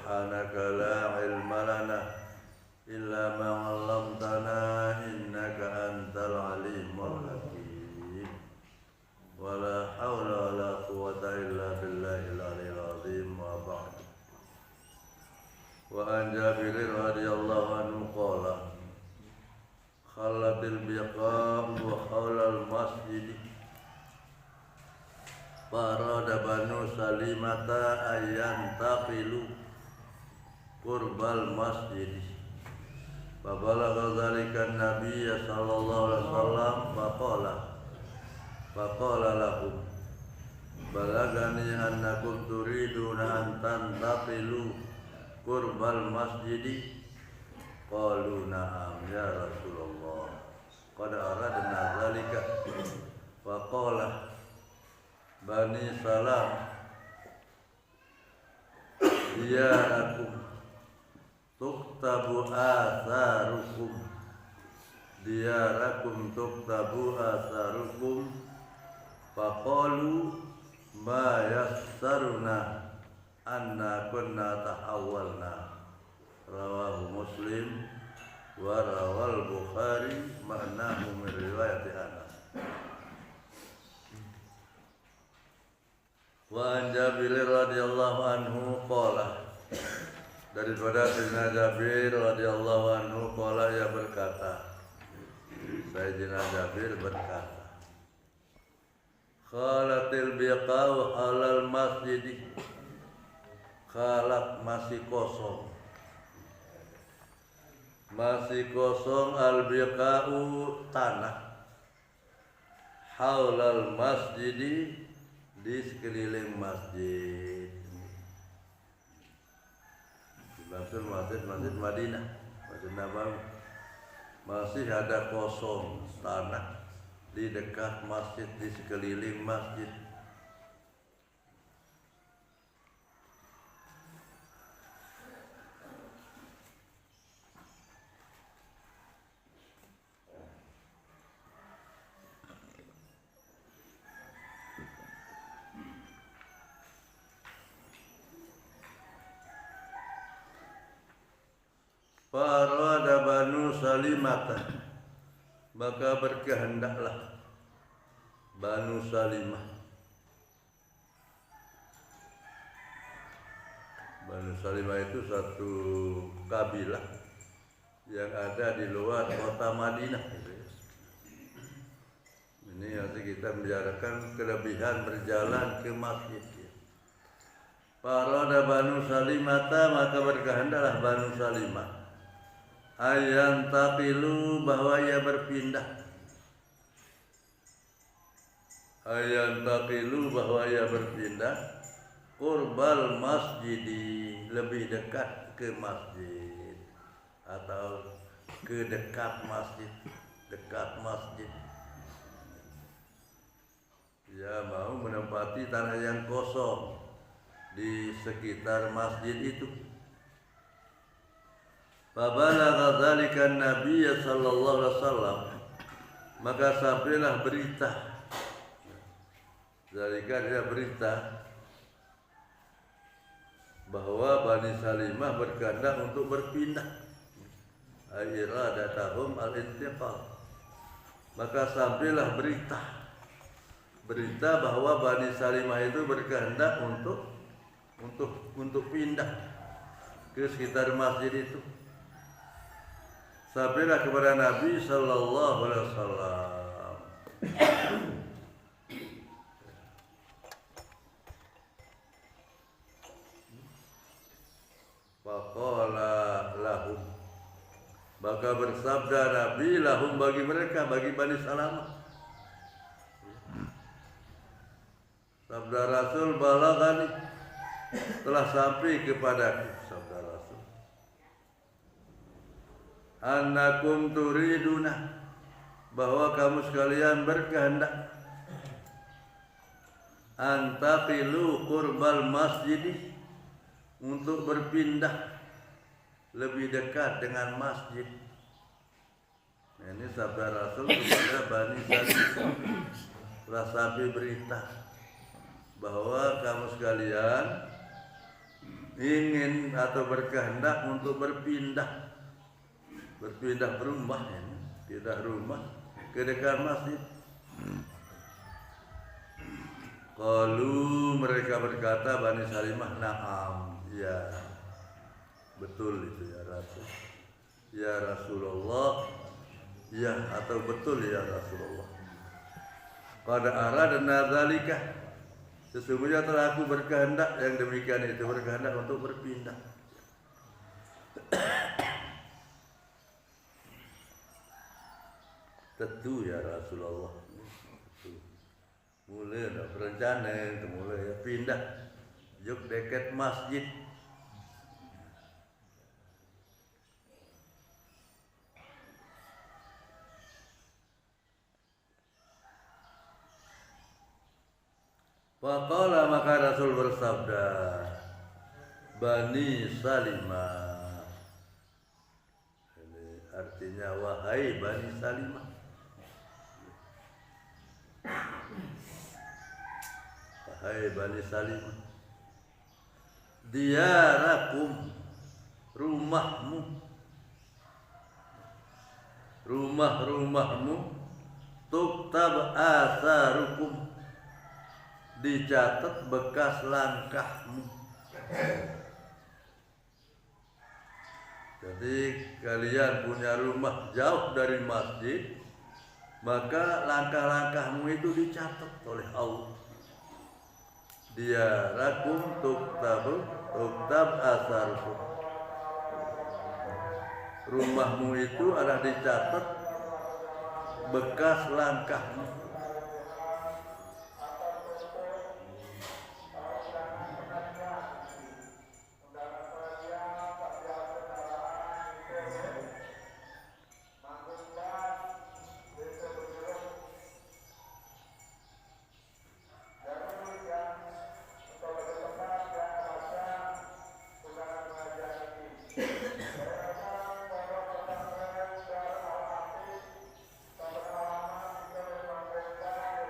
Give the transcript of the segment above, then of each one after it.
subhanaka la ilma lana illa ma 'allamtana innaka antal alimul hakim. Wala haula wala quwwata illa billahil aliyyil azim. Wa ba'd. Wa an Jabir radhiyallahu anhu qala khalatil biqa wa hawlal masjid farada banu salimata ayyan taqilu qurbal masjid. Fabalagha dzalika an-nabiy sallallahu alaihi wasallam faqala lahum balagani annakum turiduna an tantaqilu qurbal masjid. Qalu na'am ya Rasulullah qad aradna dzalika. Faqala Bani Salam diyarakum tuktabu atharukum faqalu ma yassaruna anna kunna tahawwalna. Rawahu Muslim wa rawal Bukhari ma'nahu min riwayat Anas. Wa an Jabir radhiyallahu anhu qala, daripada Sayyidina Jabir radhiyallahu anhu qala, ia berkata, Sayyidina Jabir berkata, khalatil biqa'u halal masjid. Khalat masih kosong al biqa'u tanah haulal masjid di sekeliling masjid. Dimaksud masjid Madinah, Masjid Nabawi. Masih ada kosong tanah di dekat masjid, di sekeliling masjid. Farada Banu Salimah, maka berkehendaklah Banu Salimah. Banu Salimah itu satu kabilah yang ada di luar kota Madinah. Ini nanti kita membicarakan kelebihan berjalan ke masjid. Farada Banu Salimah, maka berkehendaklah Banu Salimah ayyan taqilu, bahwa ia berpindah. Ayyan taqilu, bahwa ia berpindah. Qurbal masjidi, lebih dekat ke masjid, atau ke dekat masjid, dekat masjid. Ia mau menempati tanah yang kosong di sekitar masjid itu. Fabalagha dzalika an-nabiy sallallahu alaihi wasallam, maka sampailah berita. Dzalika dia berita bahwa Bani Salimah berkehendak untuk berpindah. Iradatahum al-intiqal. Maka sampailah berita bahwa Bani Salimah itu berkehendak untuk pindah ke sekitar masjid itu. Sampailah kepada Nabi sallallahu alaihi wasallam. Faqala lahum, maka bersabda Nabi lahum, bagi mereka, bagi Bani Salamah. Sabda Rasul, balagani, telah sampai kepadaku, sabda Rasul, annakum turiduna, bahwa kamu sekalian berkehendak, antaqilu qurbal masjid, untuk berpindah lebih dekat dengan masjid. Nah, ini sabda Rasul kepada Bani Salimah. Telah sampai berita bahwa kamu sekalian ingin atau berkehendak untuk berpindah rumah ini, pindah rumah ke dekat masjid. Qalu, mereka berkata Bani Salimah, na'am, ya betul itu ya Rasul, ya Rasulullah, ya atau betul ya Rasulullah. Qad aradna dzalika, sesungguhnya telah aku berkehendak yang demikian itu, berkehendak untuk berpindah. Tentu ya Rasulullah, mulai dah berencana, mulai ya pindah juk dekat masjid. Faqala, maka Rasul bersabda, Bani Salimah, ini artinya wahai Bani Salimah, wahai Bani Salimah, diyarakum, rumahmu, tuktab asarukum, dicatat bekas langkahmu. Jadi kalian punya rumah jauh dari masjid, maka langkah-langkahmu itu dicatat oleh Allah. Diyarakum tuktab asarukum, rumahmu itu adalah dicatat bekas langkahmu.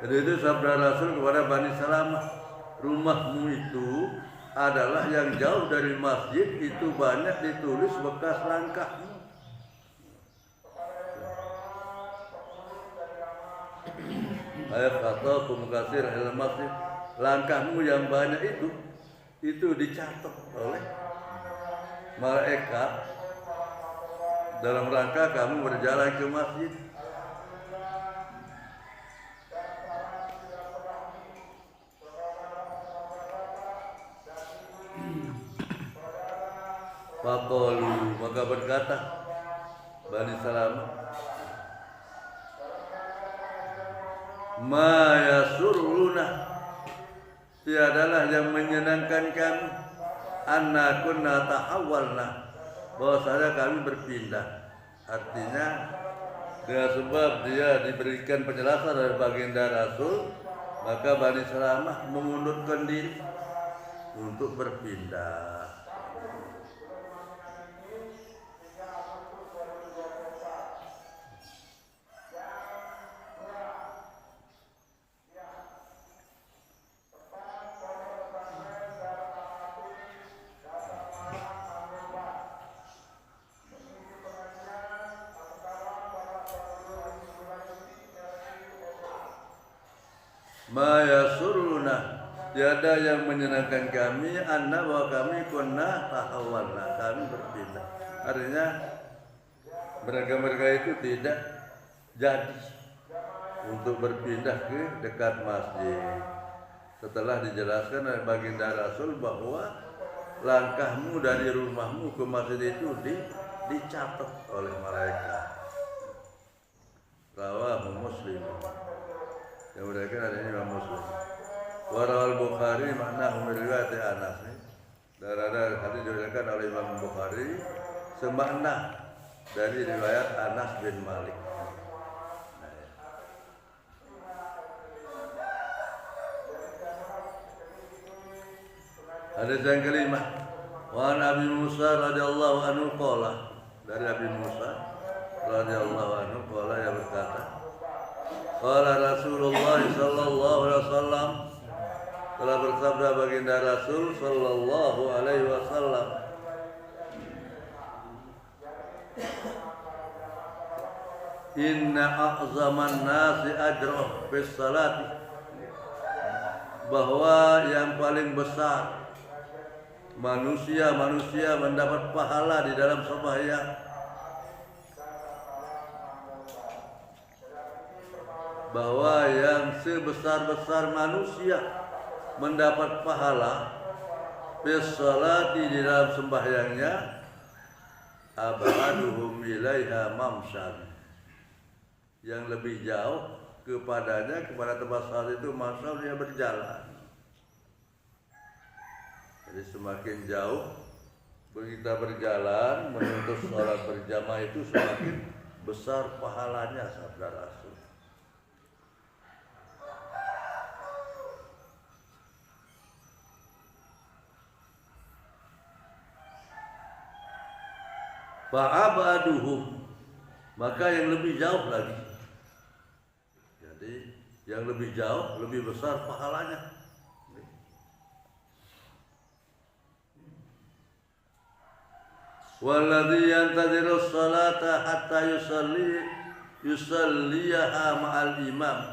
Jadi itu sabda Rasul kepada Bani Salamah, rumahmu itu adalah yang jauh dari masjid, itu banyak ditulis bekas langkahmu. Ayat kata kumukasir ilal masjid, langkahmu yang banyak itu dicatat oleh malaikat dalam rangka kamu berjalan ke masjid. Faqalu, maka berkata Bani Salamah, ma yasurruna, tiadalah yang menyenangkan kami, anna kunna tahawwalna, bahwasanya kami berpindah. Artinya dengan sebab dia diberikan penjelasan dari baginda Rasul, maka Bani Salamah mengundurkan diri untuk berpindah. Ma yasuruna, tiada yang menyenangkan kami, anna bahwa kami kunna tahawalna, kami berpindah. Artinya mereka itu tidak jadi untuk berpindah ke dekat masjid. Setelah dijelaskan oleh baginda Rasul bahwa langkahmu dari rumahmu ke masjid itu dicatat oleh malaikat. Rawahu Muslim, yang berikan ada Imam Muslim. Warawal Bukhari makna riwayat Anas. Dan ada hadis diriwayatkan oleh Imam Bukhari semakna dari riwayat Anas bin Malik. Hadis yang kelima, wa Nabi Musa radhiyallahu anhu qala, dari Nabi Musa radhiyallahu anhu qala, yang berkata, qala Rasulullah sallallahu alaihi wasallam, telah bersabda baginda Rasul sallallahu alaihi wasallam, inna a'zaman nasi ajrah bis salati, bahwa yang paling besar manusia mendapat pahala di dalam sembahyang, bahwa yang sebesar-besar manusia mendapat pahala bis salati di dalam sembahyangnya, abaduhum ilaiha mamshan, yang lebih jauh kepada tempat salat itu masa dia berjalan. Jadi semakin jauh kita berjalan menuntut sholat berjamaah itu semakin besar pahalanya, sabda Rasul. Fa'abaduhum, maka yang lebih jauh lagi. Jadi yang lebih jauh, lebih besar pahalanya. Walladzi yantadiru sholata hatta yusalliyaha ma'al imam,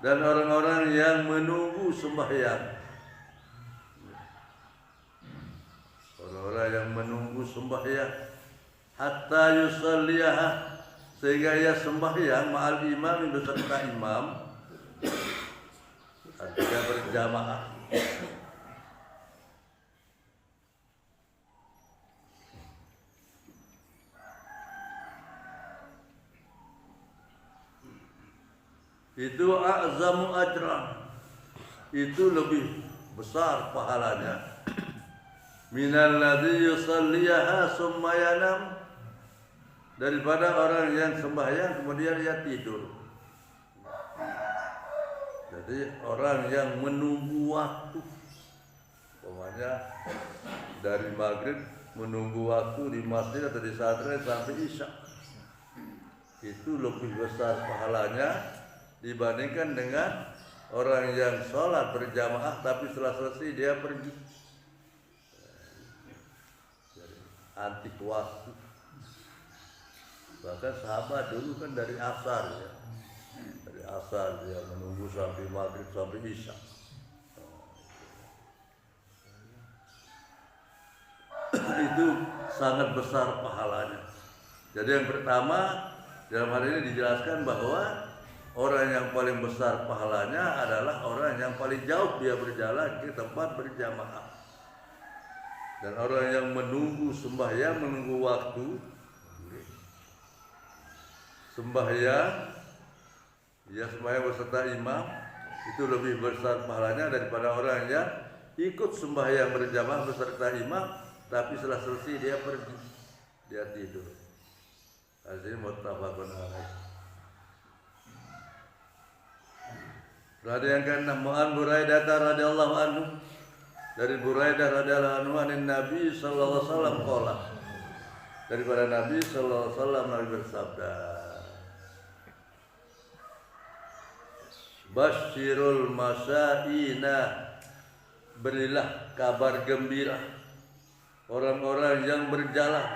dan orang-orang yang menunggu sembahyang, orang-orang yang menunggu sembahyang hatta yusalliyaha, sehingga ia sembahyang ma'al imam, beserta imam, artinya berjamaah. Itu a'zamu ajran, itu lebih besar pahalanya, minal ladzi yusalliyaha summa yanam, daripada orang yang sembahyang kemudian dia tidur. Jadi orang yang menunggu waktu, umpamanya dari maghrib menunggu waktu di masjid atau di pesantren sampai isya, itu lebih besar pahalanya dibandingkan dengan orang yang sholat berjamaah tapi setelah selesai dia pergi. Anti waktu. Bahkan sahabat dulu kan dari asar ya, dari asar dia menunggu sampai maghrib sampai isya. Itu sangat besar pahalanya. Jadi yang pertama dalam hal ini dijelaskan bahwa orang yang paling besar pahalanya adalah orang yang paling jauh dia berjalan ke tempat berjamaah. Dan orang yang menunggu sembahyang, menunggu waktu sembahyang, dia sembahyang beserta imam, itu lebih besar pahalanya daripada orang yang ikut sembahyang berjamaah beserta imam, tapi setelah selesai dia pergi, dia tidur. Artinya muttafaqun alaih. Ada yang keenam, Mu'an Buraidah radhiyallahu anhu, dari Buraidah radhiyallahu anhu, anin Nabi sallallahu alaihi wasallam qala, daripada Nabi sallallahu alaihi wasallam Nabi bersabda, Basyirul masyaina, berilah kabar gembira orang-orang yang berjalan,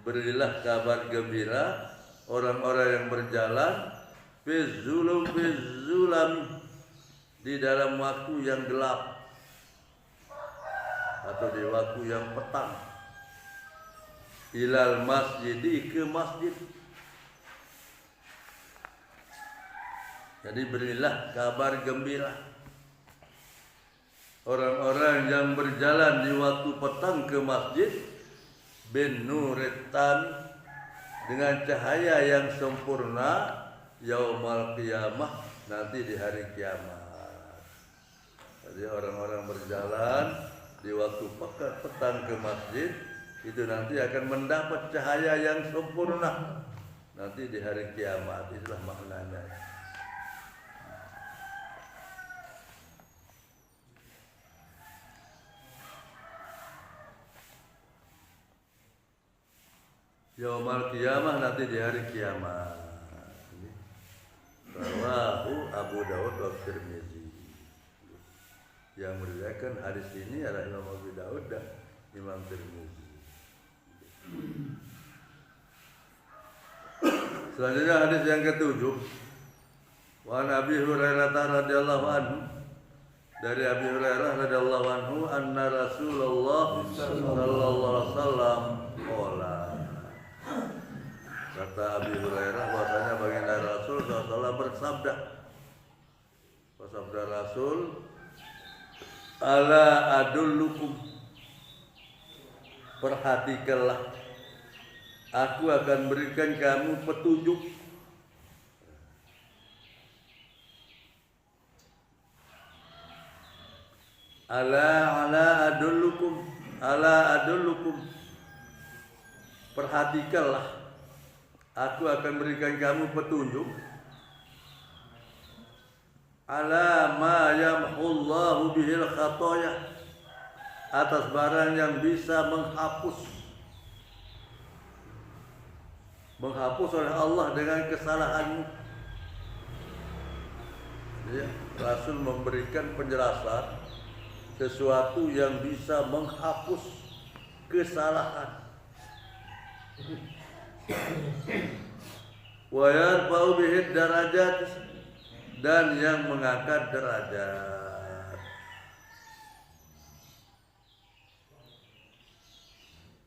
berilah kabar gembira orang-orang yang berjalan fizzulum di dalam waktu yang gelap atau di waktu yang petang, ilal masjidi, ke masjid. Jadi berilah kabar gembira orang-orang yang berjalan di waktu petang ke masjid, bin nuritan, dengan cahaya yang sempurna, yaumal qiyamah, nanti di hari kiamat. Jadi orang-orang berjalan di waktu petang ke masjid itu nanti akan mendapat cahaya yang sempurna nanti di hari kiamat. Itulah maknanya. Yaumal qiyamah, nanti di hari kiamat. Bahwa Abu Daud wa Tirmizi. Yang meriwayatkan hadis ini adalah Imam Abu Daud dan Imam Tirmizi. Selanjutnya hadis yang ketujuh. Wa Nabi Hurairah radhiyallahu anhu, dari Abi Hurairah radhiyallahu anhu, anna Rasulullah sallallahu alaihi wasallam qala. Kata Abi Hurairah bahwasanya baginda Rasul sallallahu alaihi wasallam bersabda. Bersabda Rasul, ala adullukum, perhatikanlah, aku akan berikan kamu petunjuk. Ala adullukum, perhatikanlah, aku akan berikan kamu petunjuk. Ala ma yamhullahu bihil khataya, atas barang yang bisa menghapus oleh Allah dengan kesalahanmu. Ya, Rasul memberikan penjelasan sesuatu yang bisa menghapus kesalahan. Wa yarfa'u bihi darajat, dan yang mengangkat derajat.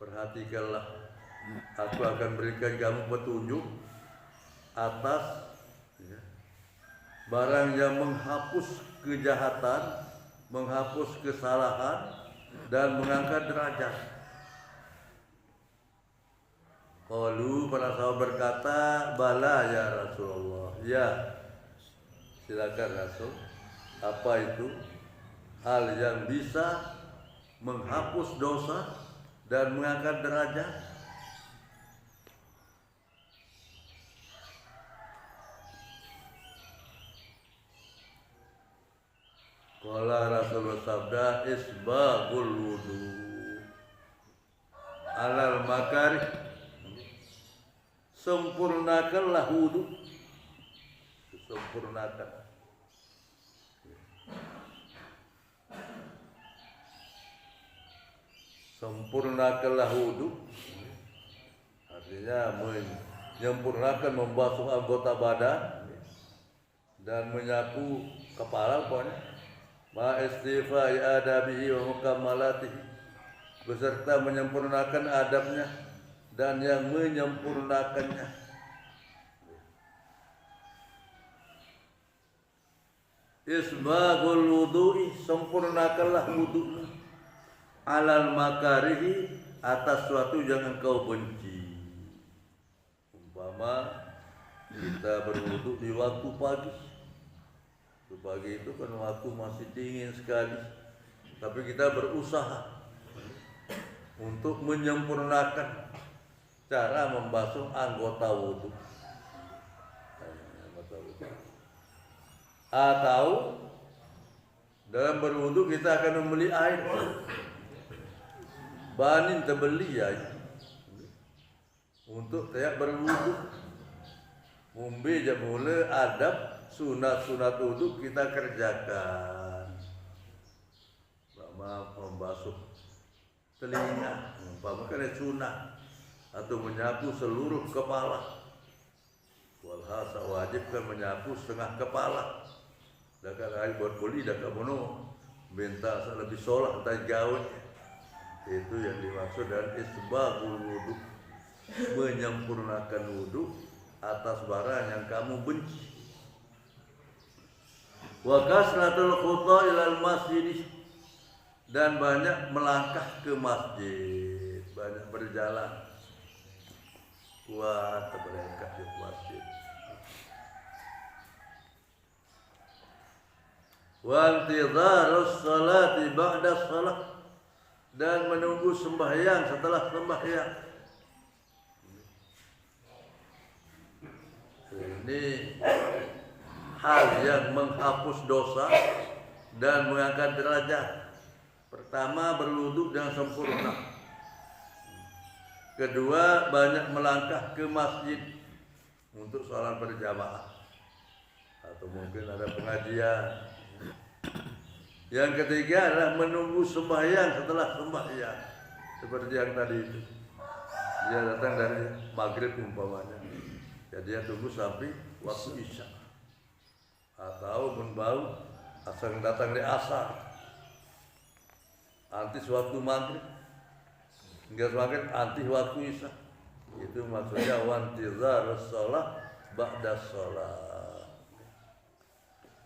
Perhatikanlah, aku akan berikan kamu petunjuk atas barang yang menghapus kejahatan, menghapus kesalahan, dan mengangkat derajat. Qalu, para sahabat berkata, bala ya Rasulullah. Ya, silakan Rasul. Apa itu hal yang bisa menghapus dosa dan mengangkat derajat? Qala Rasulullah sabda, isbagul wudu alal makarih, sempurnakanlah wudu, sempurnakan. Sempurnakanlah wudu, artinya menyempurnakan, membasuh anggota badan dan menyapu kepala, pokoknya ma istifai adabihi wa mukammalatihi, beserta menyempurnakan adabnya dan yang menyempurnakannya. Isbagul wudu'i, sempurnakanlah wudu'mu, alal makarihi, atas suatu yang engkau benci. Umpama kita berwudu di waktu pagi. Pagi itu kan waktu masih dingin sekali, tapi kita berusaha untuk menyempurnakan cara membasuh anggota wudu. Atau dalam berwudu kita akan membeli air, banin terbeli ya, untuk tiap berwudu. Umbi jamule adab sunat-sunat wudu kita kerjakan. Umpama membasuh telinga, umpama kan sunat, atau menyapu seluruh kepala. Walhasa wajib kan menyapu setengah kepala. Dakat air buat kuli, dakat mono minta lebih solah tak jauh. Itu yang dimaksud dan isbagul wudu, menyempurnakan wudu atas barang yang kamu benci. Wa kasratul khutha ilal masjid, dan banyak melangkah ke masjid, banyak berjalan, kuat melangkah ke masjid. Wa intidharus salati ba'da shalah, dan menunggu sembahyang setelah sembahyang. Ini hal yang menghapus dosa dan mengangkat derajat. Pertama, berwudu dengan sempurna. Kedua, banyak melangkah ke masjid untuk sholat berjamaah. atau mungkin ada pengajian. Yang ketiga adalah menunggu sembahyang setelah sembahyang, seperti yang tadi itu. Dia datang dari maghrib umpamanya, ya dia tunggu sampai waktu isya, atau membau asal datang di asar, anti waktu maghrib, hingga semakin anti waktu isya. Itu maksudnya wantizar sholat ba'da sholat,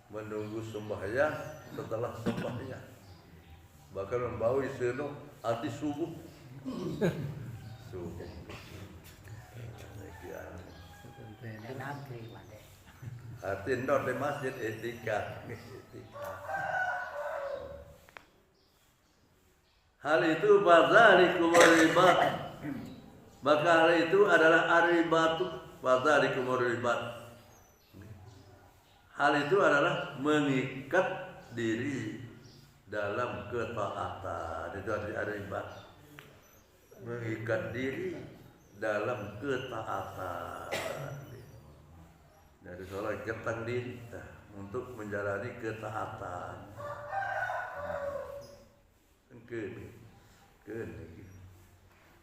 menunggu sembahyang setelah sembahyang. Bahkan membau isinu anti subuh. Subuh. Arti ndor di masjid etika. Hal itu fadzalikum ribat. Maka hal itu adalah aribatu, fadzalikum ribat. Hal itu adalah mengikat diri dalam ketaatan. Itu artinya ribat. Mengikat diri dalam ketaatan. Dari sholat ketang diri untuk menjalani ketaatan.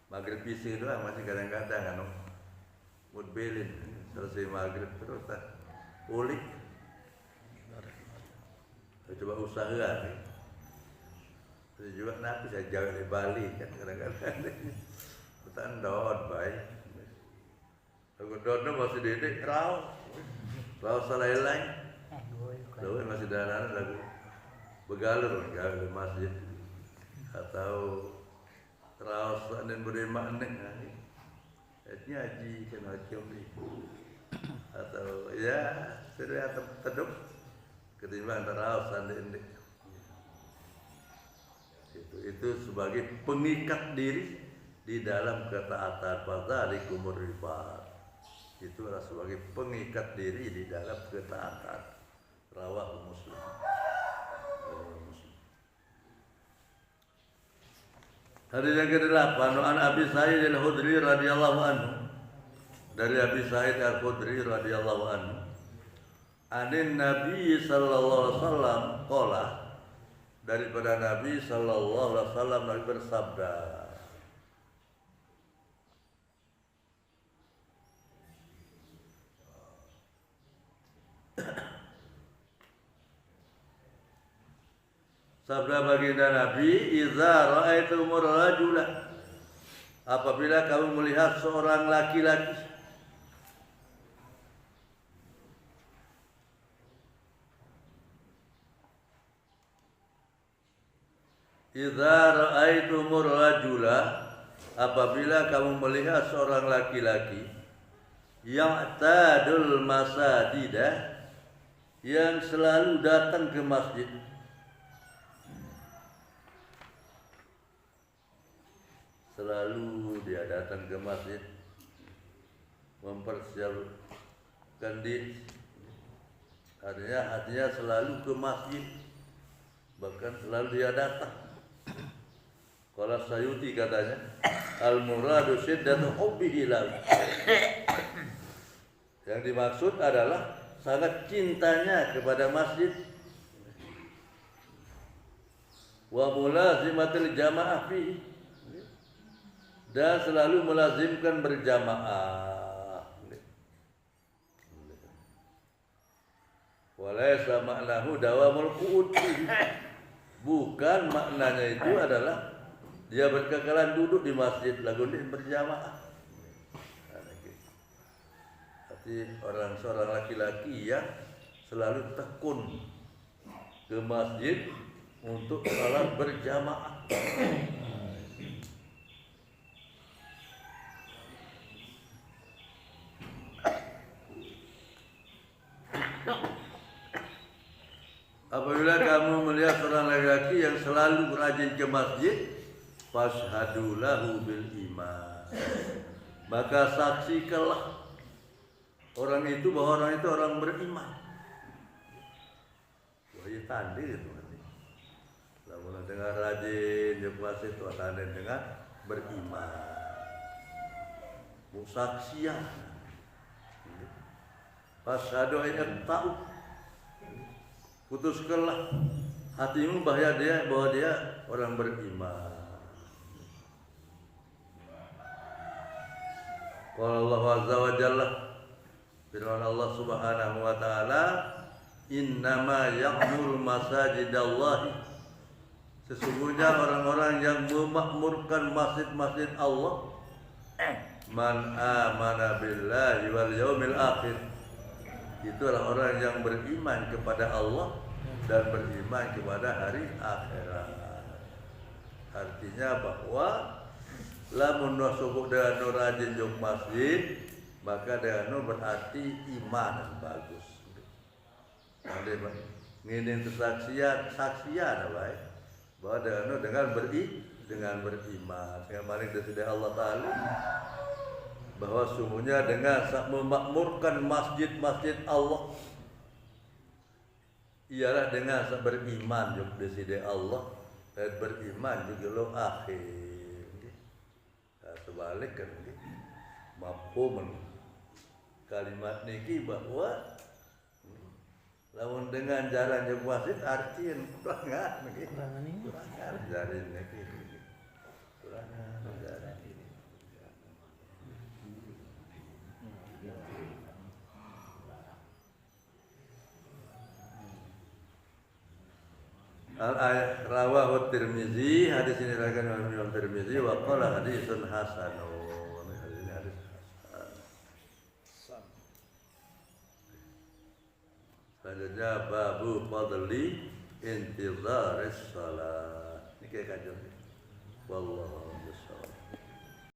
Maghrib isi doang masih kadang-kadang mudbelin selesai maghrib terus ulik. Coba usaha terus juga nanti saya jaga di Bali kan kadang-kadang hutan dot baik. Aku dono masih didik rau salai-lai. Lalu masih dalam lagu begalur di masjid atau raus dan beri makna nyaji kena cium atau ya sudah tedup ketimbang raus dan itu sebagai pengikat diri di dalam ketaatan. Fadzalikum ribat, itu adalah sebagai pengikat diri di dalam ketaatan. Rawahu Muslim. Hadis yang ke-8, an Abi Sa'id Al-Khudri radhiyallahu anhu, dari Abi Sa'id Al-Khudri radhiyallahu anhu, anin Nabi sallallahu alaihi wasallam qala, daripada Nabi sallallahu alaihi wasallam Nabi bersabda, sabda baginda Nabi, "Idza ra'aitumur rajula," apabila kamu melihat seorang laki-laki, "Idza ra'aitumur rajula," apabila kamu melihat seorang laki-laki yang tadul masajidah, yang selalu datang ke masjid, selalu dia datang ke masjid, mempersiapkan diri, artinya selalu ke masjid, bahkan selalu dia datang. Kalau Sayuti katanya, al-muradu syiddatu hubbihi lahu, yang dimaksud adalah sangat cintanya kepada masjid, wa mulazimatil jamaah fihi, dan selalu melazimkan berjamaah. Walaysa ma'nahu dawamul qu'ud, bukan maknanya itu adalah dia berkekalan duduk di masjid lalu dia berjamaah. Arti seorang laki-laki yang selalu tekun ke masjid untuk salat berjamaah. Apabila kamu melihat seorang laki-laki yang selalu rajin ke masjid, fashhadu lahu bil iman, maka saksikanlah orang itu bahwa orang itu orang beriman. Wah, ya tanda itu nanti. Lalu dengan rajin ke masjid itu tanda dengan beriman. Musaksian. Fashhadu ayat ta'u, putuskanlah hatimu bahwa dia orang beriman. Qala Allah azza wa jalla, firman Allah Subhanahu wa taala, innama ya'muru masajidallahi, sesungguhnya orang-orang yang memakmurkan masjid-masjid Allah, man amana billahi wal yaumil akhir, itulah orang yang beriman kepada Allah dan beriman kepada hari akhirat. Artinya bahwa lamun subuh dan rajin jog masjid, maka dengan berarti iman yang bagus. Ada nginin saksian baik bahwa dengan beriman, dengan mari dari Allah Taala bahwa sungguhnya dengan memakmurkan masjid-masjid Allah ialah dengan beriman juga di Allah dan beriman juga lo akhir. Sebalik kan mafhum kalimat niki bahwa lamun dengan jalan yang wasit artiin kurangan niki kurangan jalan niki kurangan jalan ini. Al-ayat rawahu Tirmizi, hadis ini diriwayatkan oleh Imam Tirmizi wa qala hadisun hasanun. Hadis ini hadis hasan. Selanjutnya babu fadli intizaris salat. Ini kayak kajian. Wallahu a'lam.